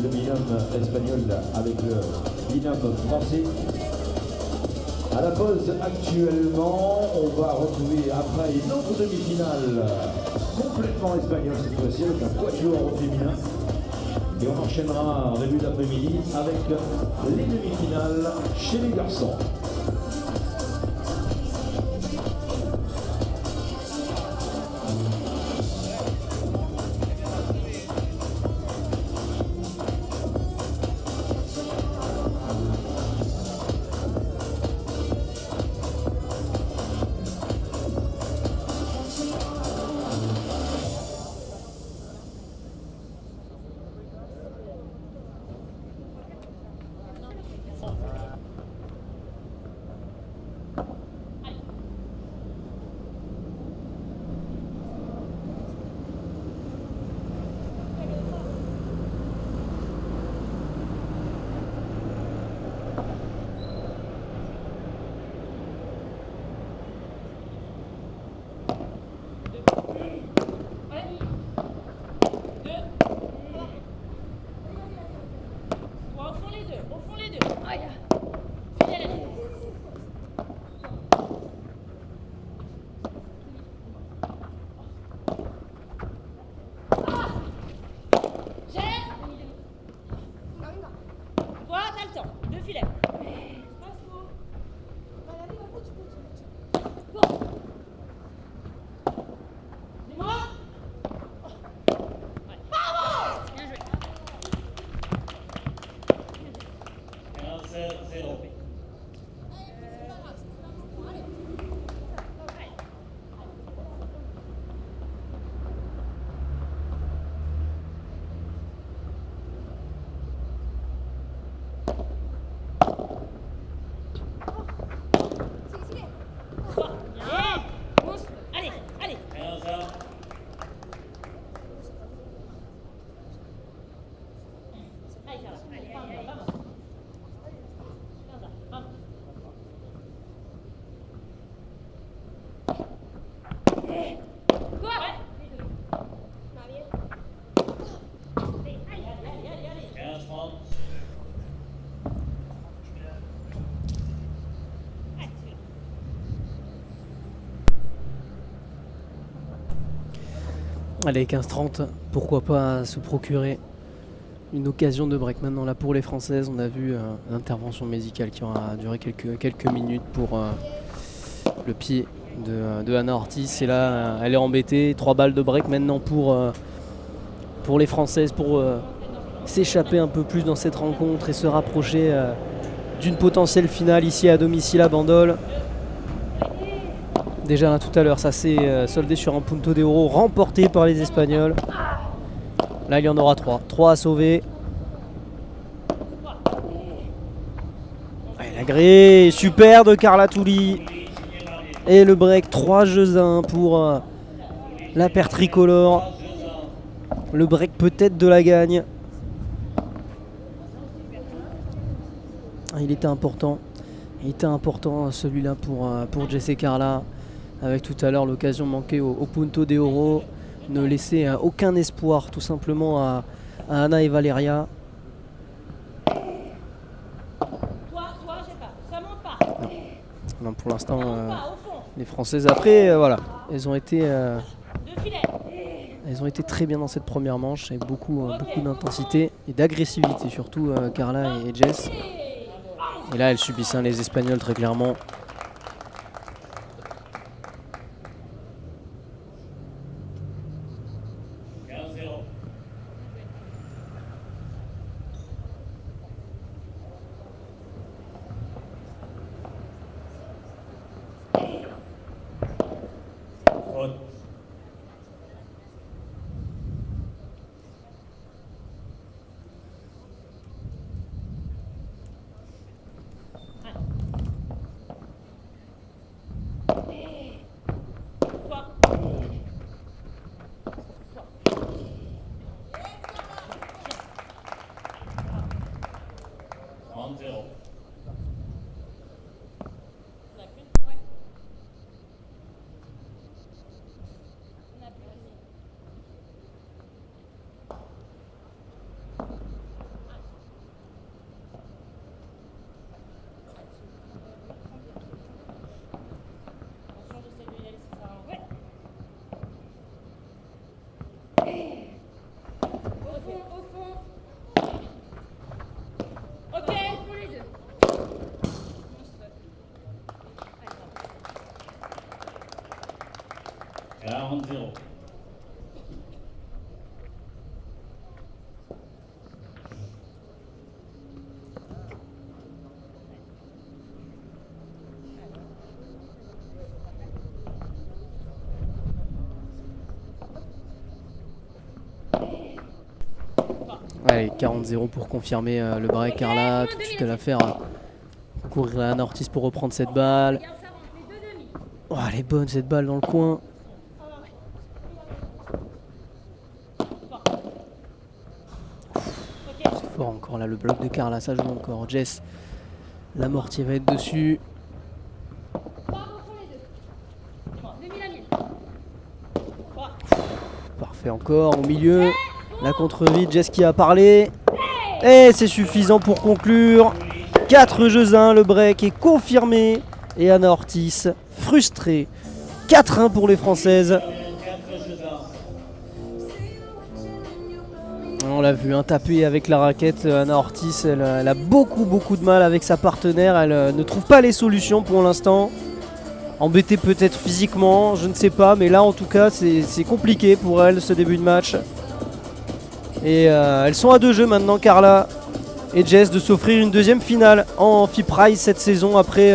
le binôme espagnol avec le binôme français. À la pause actuellement, on va retrouver après une autre demi-finale complètement espagnole cette fois-ci avec un quatuor féminin. Et on enchaînera en début d'après-midi avec les demi-finales chez les garçons. Allez, 15-30, pourquoi pas se procurer une occasion de break. Maintenant là pour les Françaises, on a vu l'intervention médicale qui aura duré quelques minutes pour le pied de Anna Ortiz. Et là, elle est embêtée. 3 balles de break maintenant pour les Françaises, pour s'échapper un peu plus dans cette rencontre et se rapprocher d'une potentielle finale ici à domicile à Bandol. Déjà là, tout à l'heure, ça s'est soldé sur un punto de oro remporté par les Espagnols. Là, il y en aura 3. 3 à sauver. Ouais, la grille super de Carla Touli. Et le break 3 jeux à 1 pour la paire tricolore. Le break peut-être de la gagne. Il était important. Il était important celui-là pour Jessé Carla. Avec tout à l'heure l'occasion manquée au punto de oro. Ne laisser aucun espoir tout simplement à Anna et Valeria. Non, pour l'instant, les Françaises après, voilà, elles ont été très bien dans cette première manche avec beaucoup d'intensité et d'agressivité, surtout Carla et Jess. Et là, elles subissent les Espagnols très clairement. 40. Allez, 40-0 pour confirmer le break. Carla, tout de suite à l'affaire. Courir à Anna Ortiz pour reprendre cette balle. Oh, elle est bonne cette balle dans le coin. C'est fort encore là, le bloc de Carla, ça joue encore. Jess, la mortier va être dessus. Parfait encore, au milieu. La contre-vide, Jess qui a parlé. Et c'est suffisant pour conclure. 4 jeux 1, le break est confirmé. Et Anna Ortiz, frustrée. 4-1 pour les Françaises. On l'a vu, taper avec la raquette. Anna Ortiz, elle a beaucoup de mal avec sa partenaire. Elle ne trouve pas les solutions pour l'instant. Embêtée peut-être physiquement, je ne sais pas. Mais là, en tout cas, c'est compliqué pour elle, ce début de match. Et elles sont à 2 jeux maintenant, Carla et Jess, de s'offrir une deuxième finale en FIP Rise cette saison après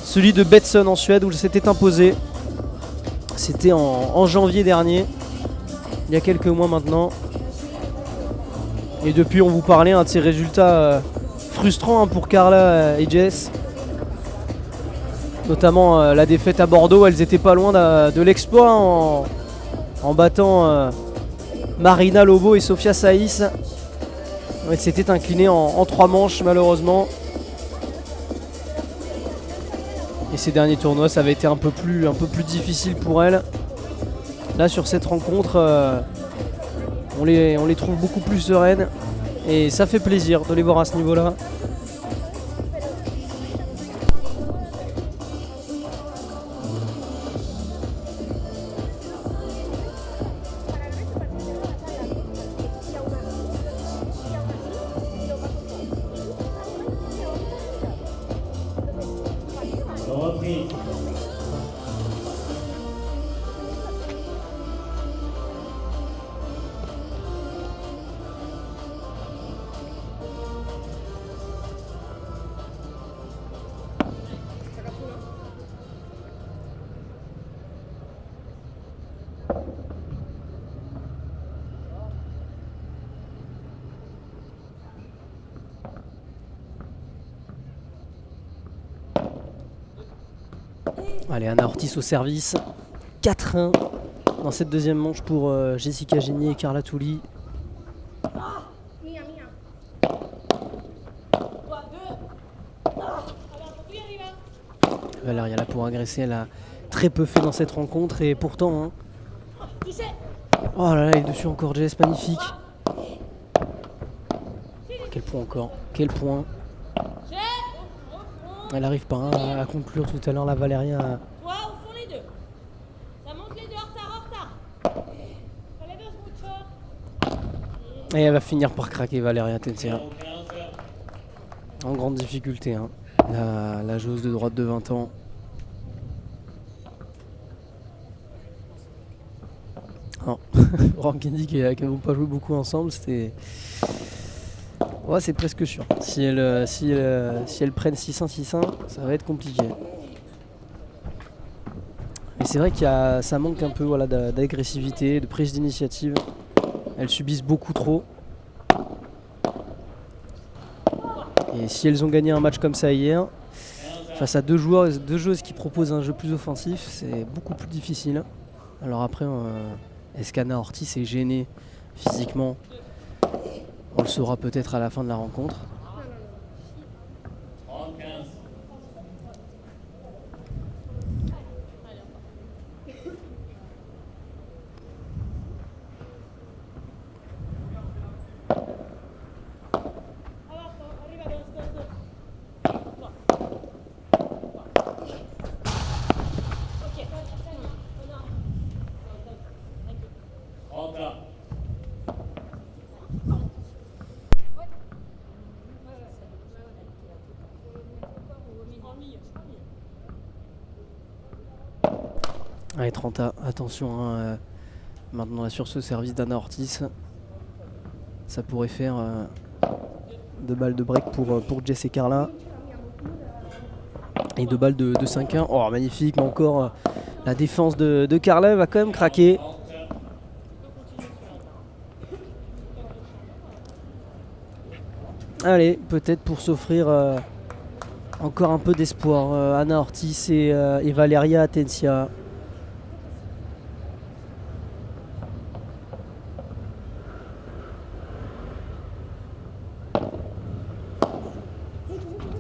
celui de Betsson en Suède où s'était imposé. C'était en janvier dernier, il y a quelques mois maintenant. Et depuis, on vous parlait de ces résultats frustrants pour Carla et Jess. Notamment la défaite à Bordeaux, elles étaient pas loin de l'exploit en battant Marina Lobo et Sofia Saïs. Elles s'étaient inclinées en 3 manches malheureusement. Et ces derniers tournois, ça avait été un peu plus difficile pour elles. Là sur cette rencontre, on les trouve beaucoup plus sereines. Et ça fait plaisir de les voir à ce niveau-là. Repris. Allez, Anna Ortiz au service. 4-1 dans cette deuxième manche pour Jessica Génier et Carla Touli. Valéria là pour agresser, elle a très peu fait dans cette rencontre et pourtant... Oh là là, elle est dessus encore, Jess, magnifique. Quel point encore, quel point. Elle n'arrive pas à conclure tout à l'heure, la Valéria. Toi, au fond les deux. Ça monte les deux en retard. Et elle va finir par craquer, Valéria Tensia. En grande difficulté, la joueuse de droite de 20 ans. Non, Rankindi qui n'ont pas joué beaucoup ensemble, c'était... Ouais, c'est presque sûr. Si elles prennent 6-1, ça va être compliqué. Mais c'est vrai ça manque un peu d'agressivité, de prise d'initiative. Elles subissent beaucoup trop. Et si elles ont gagné un match comme ça hier, face à deux joueuses qui proposent un jeu plus offensif, c'est beaucoup plus difficile. Alors après, est-ce qu'Anna Ortiz est gênée physiquement ? On le saura peut-être à la fin de la rencontre. Allez, 30A, attention, hein, maintenant là, sur ce service d'Anna Ortiz, ça pourrait faire 2 balles de break pour Jess et Carla. Et 2 balles de 5-1. Oh, magnifique, mais encore la défense de Carla va quand même craquer. Allez, peut-être pour s'offrir encore un peu d'espoir. Anna Ortiz et Valeria Atencia.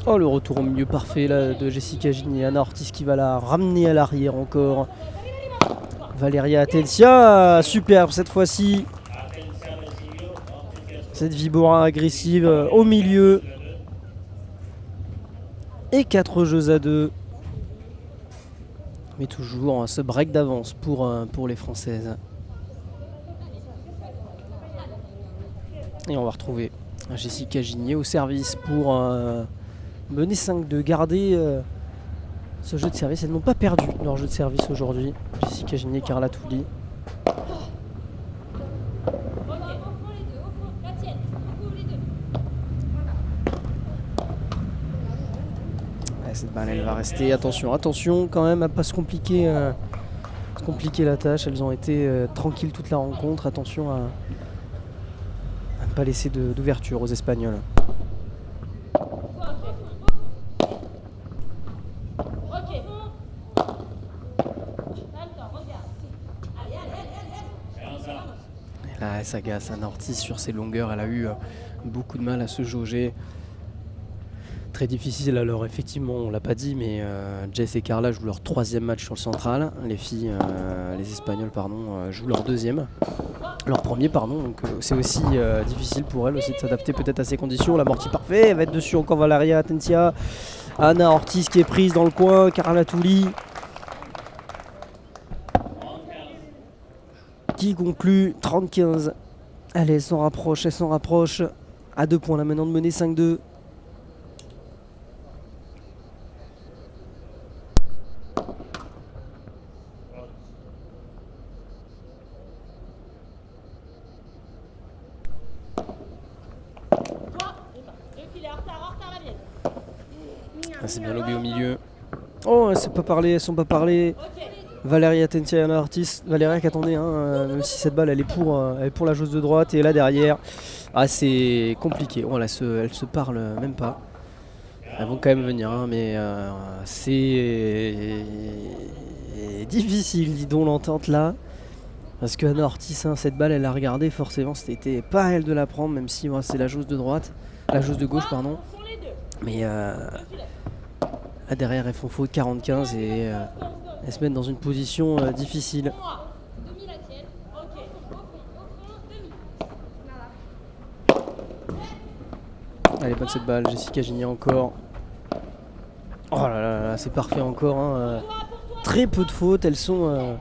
Oh, le retour au milieu parfait là, de Jessica Gigné. Anna Ortiz qui va la ramener à l'arrière encore. Valeria Atencia, superbe cette fois-ci. Cette Vibora agressive au milieu. Et 4 jeux à 2. Mais toujours ce break d'avance pour les Françaises. Et on va retrouver Jessica Gigné au service pour mener 5-2. Garder ce jeu de service. Elles n'ont pas perdu leur jeu de service aujourd'hui. Jessica Gigné, Carla Touli. Cette balle elle va rester, attention quand même à pas se compliquer la tâche. Elles ont été tranquilles toute la rencontre, attention à ne pas laisser d'ouverture aux Espagnols. Et là elle s'agace, Anna Ortiz sur ses longueurs, elle a eu beaucoup de mal à se jauger. Très difficile alors, effectivement, on l'a pas dit, mais Jess et Carla jouent leur 3e match sur le central. Les filles, les Espagnols, pardon, jouent leur 2e. Leur 1er, pardon. Donc c'est aussi difficile pour elles aussi de s'adapter peut-être à ces conditions. L'amorti parfait, elle va être dessus encore Valeria Atencia. Anna Ortiz qui est prise dans le coin, Carla Touli qui conclut 30-15. Allez, elle s'en rapproche. À 2 points là maintenant de mener 5-2. C'est bien lobé au milieu. Oh, elles ne sont pas parlé. Valeria Atencia et Anna Ortiz. Valeria qui attendait, hein, même si cette balle elle est pour la joueuse de droite. Et là derrière, c'est compliqué. Oh, elles se parlent même pas. Elles vont quand même venir, hein, mais c'est difficile, dis donc, l'entente là. Parce que Anna Ortiz, hein, cette balle elle a regardé, forcément c'était pas à elle de la prendre, même si c'est la joueuse de droite. La joueuse de gauche, pardon. Mais là derrière elles font faute 45 et elles se mettent dans une position difficile. Elle est bonne cette balle, Jessica Gigné encore. Oh là là, c'est parfait encore, hein. Très peu de fautes, elles sont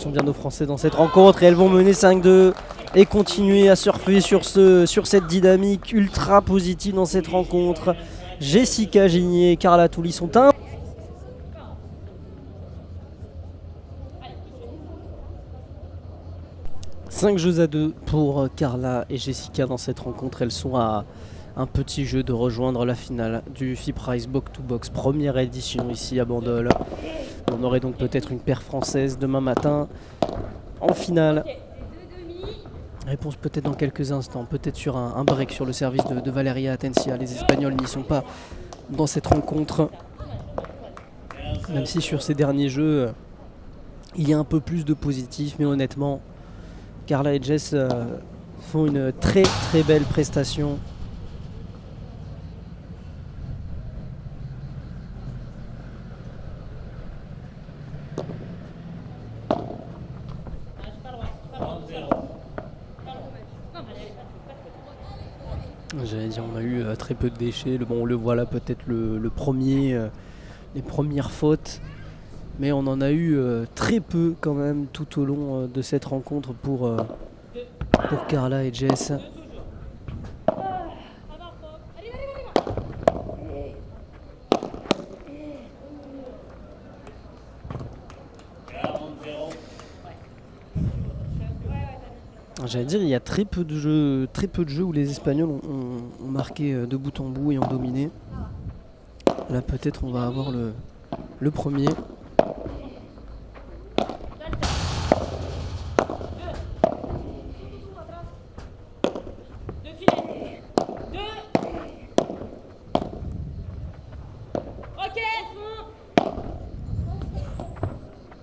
bien nos Français dans cette rencontre et elles vont mener 5-2 et continuer à surfer sur cette dynamique ultra positive dans cette rencontre. Jessica Gigné et Carla Touli sont 5 jeux à 2 pour Carla et Jessica dans cette rencontre. Elles sont à un petit jeu de rejoindre la finale du FIPRIZE Box to Box, première édition ici à Bandol. On aurait donc peut-être une paire française demain matin en finale. Réponse peut-être dans quelques instants, peut-être sur un break sur le service de Valeria Atencia. Les Espagnols n'y sont pas dans cette rencontre. Même si sur ces derniers jeux, il y a un peu plus de positif, mais honnêtement, Carla et Jess font une très très belle prestation. J'allais dire, on a eu très peu de déchets. On le voit là, peut-être les premières fautes. Mais on en a eu très peu quand même tout au long de cette rencontre pour Carla et Jess. J'allais dire, il y a très peu de jeux où les Espagnols ont marqué de bout en bout et ont dominé. Là, peut-être, on va avoir le premier. Deux filets. Deux. Ok, fond.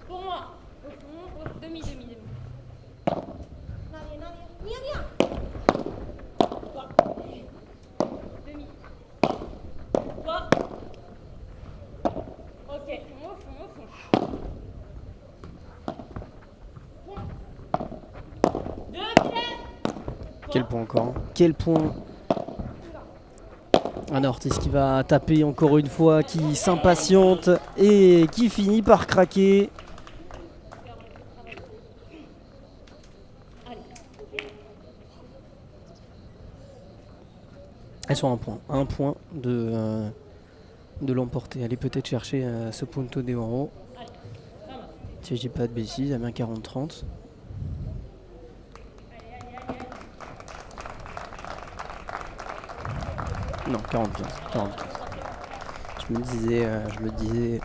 Pour moi. Au fond, demi. Nadie. Toi. Demi. Toi. Ok, au fond. Deux filets. Quel point encore? Quel point? Anna Ortiz qui va taper encore une fois, qui s'impatiente et qui finit par craquer. Elles sont un point de l'emporter. Allez peut-être chercher ce punto de oro. Si je dis pas de bêtises, à bien 40-30. Non, 45. Je me disais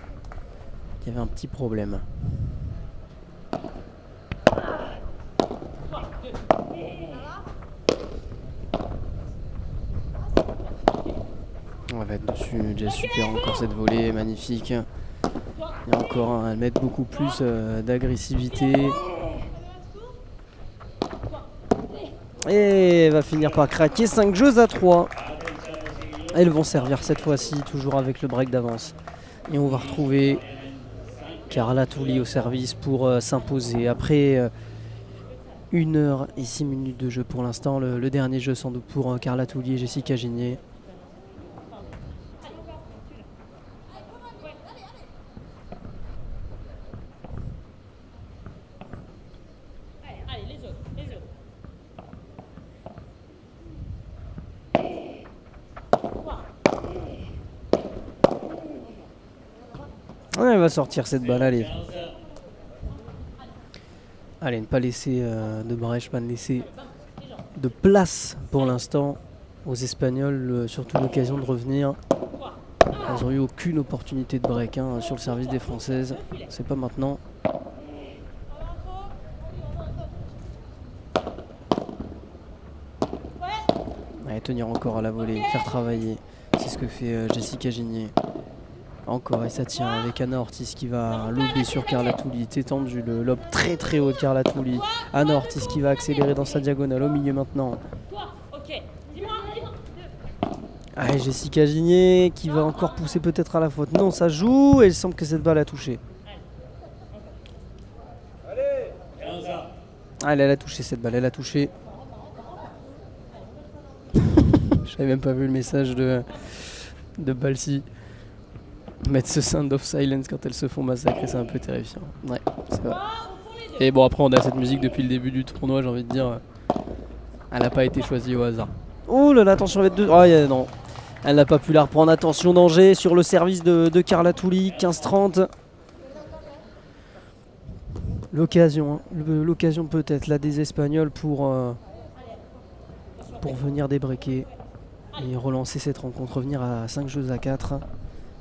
qu'il y avait un petit problème. On va être dessus, déjà super, encore cette volée, magnifique. Il y a encore à mettre beaucoup plus d'agressivité. Et elle va finir par craquer, 5 jeux à 3. Elles vont servir cette fois-ci, toujours avec le break d'avance. Et on va retrouver Carla Touli au service pour s'imposer. Après 1 heure et 6 minutes de jeu pour l'instant, le dernier jeu sans doute pour Carla Touli et Jessica Ginier. Allez, les autres. Elle va sortir cette balle, allez. Allez, ne pas laisser de brèche, pas laisser de place pour l'instant aux Espagnols, surtout l'occasion de revenir. Elles n'ont eu aucune opportunité de break sur le service des Françaises. C'est pas maintenant. Allez, tenir encore à la volée, faire travailler. C'est ce que fait Jessica Ginier. Encore, et ça tient avec Anna Ortiz qui va lober sur Carla Touli. C'est tendu, le lob très très haut de Carla Touli. Anna Ortiz qui va accélérer dans sa diagonale au milieu maintenant. Allez, Jessica Ginier qui va encore pousser peut-être à la faute. Non, ça joue et il semble que cette balle a touché. Allez, elle a touché cette balle, elle a touché. J'avais même pas vu le message de Balsi. Mettre ce sound of silence quand elles se font massacrer, c'est un peu terrifiant. Ouais, c'est vrai. Et bon, après, on a cette musique depuis le début du tournoi, j'ai envie de dire. Elle n'a pas été choisie au hasard. Oh là là, attention avec deux. Oh, non. Elle n'a pas pu la reprendre. Attention, danger sur le service de Carla Touli. 15-30. L'occasion, l'occasion peut-être là des Espagnols pour venir débreaker et relancer cette rencontre, revenir à 5 jeux à 4.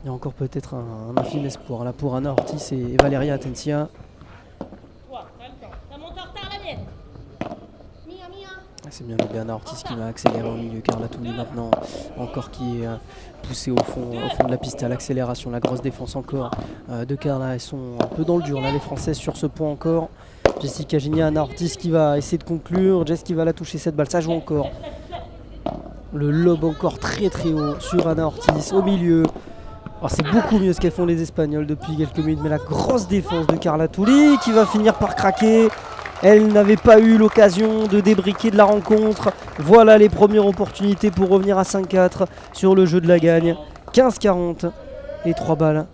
Il y a encore peut-être un infime espoir là pour Anna Ortiz et Valeria Atencia. C'est bien le Anna Ortiz qui va accélérer au milieu. Carla Touli maintenant encore qui est poussée au fond de la piste à l'accélération. La grosse défense encore de Carla. Elles sont un peu dans le dur là les Françaises sur ce point encore. Jessica Ginier, Anna Ortiz qui va essayer de conclure. Jess qui va la toucher cette balle. Ça joue encore. Le lob encore très très haut sur Anna Ortiz au milieu. Oh, c'est beaucoup mieux ce qu'elles font les Espagnols depuis quelques minutes, mais la grosse défense de Carla Touli qui va finir par craquer. Elle n'avait pas eu l'occasion de débriquer de la rencontre. Voilà les premières opportunités pour revenir à 5-4 sur le jeu de la gagne. 15-40 et 3 balles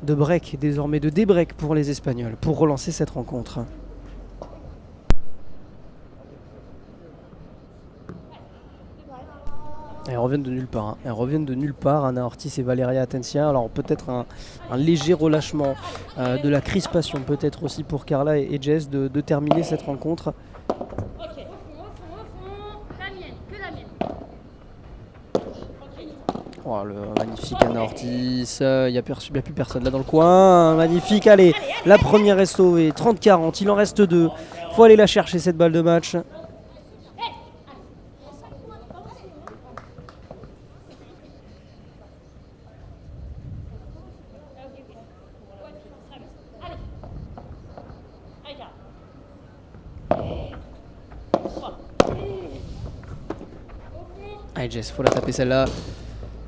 de break, désormais de débreak pour les Espagnols pour relancer cette rencontre. Elles reviennent de nulle part. Elles reviennent de nulle part, Anna Ortiz et Valeria Atencia. Alors peut-être un léger relâchement, de la crispation peut-être aussi pour Carla et Jess de terminer cette rencontre. Oh, le magnifique Anna Ortiz. Il n'y a plus personne là dans le coin. Magnifique. Allez, la première est sauvée. 30-40. Il en reste 2. Faut aller la chercher cette balle de match. Allez Jess, faut la taper celle-là.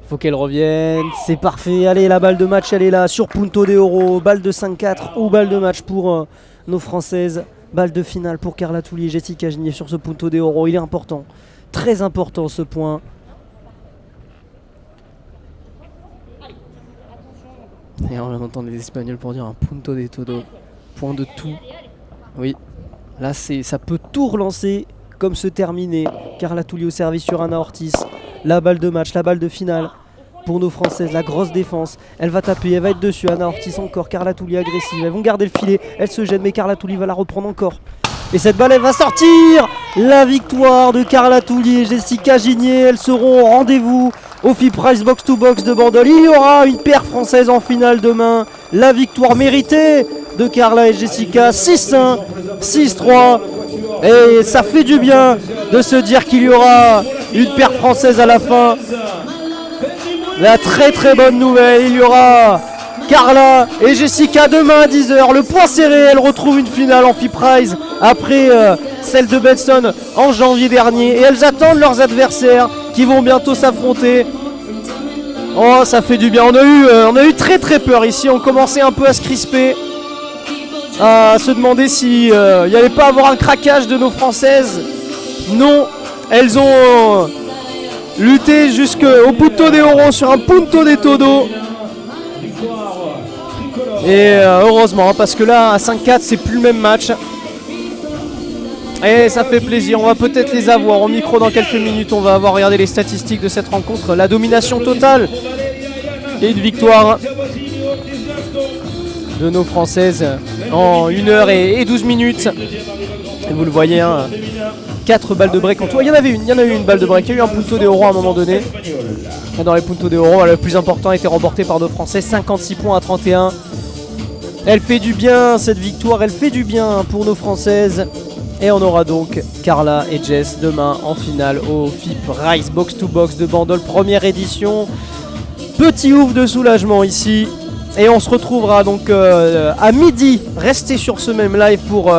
Faut qu'elle revienne. C'est parfait. Allez, la balle de match, elle est là sur Punto de Oro. Balle de 5-4 ou balle de match pour nos Françaises. Balle de finale pour Carla Touli et Jessica Gigné sur ce Punto de Oro. Il est important. Très important ce point. Et on entend les Espagnols pour dire un Punto de Todo. Point de tout. Oui. Là, ça peut tout relancer comme se terminer. Carla Touli au service sur Anna Ortiz. La balle de match, la balle de finale pour nos Françaises. La grosse défense. Elle va taper, elle va être dessus. Anna Ortiz encore. Carla Touli agressive. Elles vont garder le filet. Elle se gêne, mais Carla Touli va la reprendre encore. Et cette balle, elle va sortir. La victoire de Carla Touli et Jessica Gigné. Elles seront au rendez-vous au FIP Prize Box to Box de Bandol. Il y aura une paire française en finale demain. La victoire méritée de Carla et Jessica. 6-1, 6-3. Et ça fait du bien de se dire qu'il y aura une paire française à la fin. La très très bonne nouvelle, il y aura Carla et Jessica demain à 10h. Le point serré, elles retrouvent une finale en FIP Prize après celle de Benson en janvier dernier. Et elles attendent leurs adversaires qui vont bientôt s'affronter. Oh, ça fait du bien. On a eu très très peur ici. On commençait un peu à se crisper, à se demander s'il n'y allait pas avoir un craquage de nos Françaises. Non, elles ont lutté jusqu'au Punto de Oro sur un Punto de Todo. Et heureusement, parce que là à 5-4 c'est plus le même match. Et ça fait plaisir, on va peut-être les avoir au micro dans quelques minutes. On va avoir regardé les statistiques de cette rencontre. La domination totale et une victoire de nos Françaises en 1h et 12 minutes. Et vous le voyez, hein, 4 balles de break en tout. Il y en a eu une balle de break. Il y a eu un Punto de Oro à un moment donné. Et dans les Punto de Oro, le plus important a été remporté par nos Français, 56 points à 31. Elle fait du bien cette victoire, elle fait du bien pour nos Françaises. Et on aura donc Carla et Jess demain en finale au FIP Prize Box to Box de Bandol, première édition. Petit ouf de soulagement ici. Et on se retrouvera donc à midi. Restez sur ce même live pour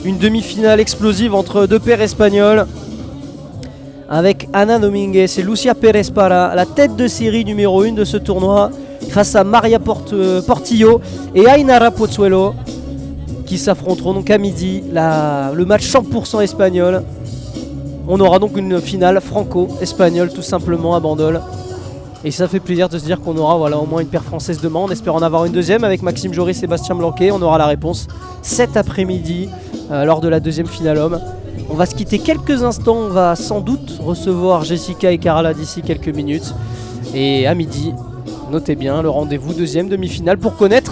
une demi-finale explosive entre deux paires espagnoles. Avec Ana Dominguez et Lucia Pérez Para, la tête de série numéro 1 de ce tournoi, face à Maria Portillo et Ainara Pozuelo, qui s'affronteront donc à midi. Le match 100% espagnol. On aura donc une finale franco-espagnole tout simplement à Bandol. Et ça fait plaisir de se dire qu'on aura au moins une paire française demain. On espère en avoir une deuxième avec Maxime Jory et Sébastien Blanquet. On aura la réponse cet après-midi lors de la deuxième finale homme. On va se quitter quelques instants. On va sans doute recevoir Jessica et Carla d'ici quelques minutes. Et à midi, notez bien le rendez-vous deuxième demi-finale pour connaître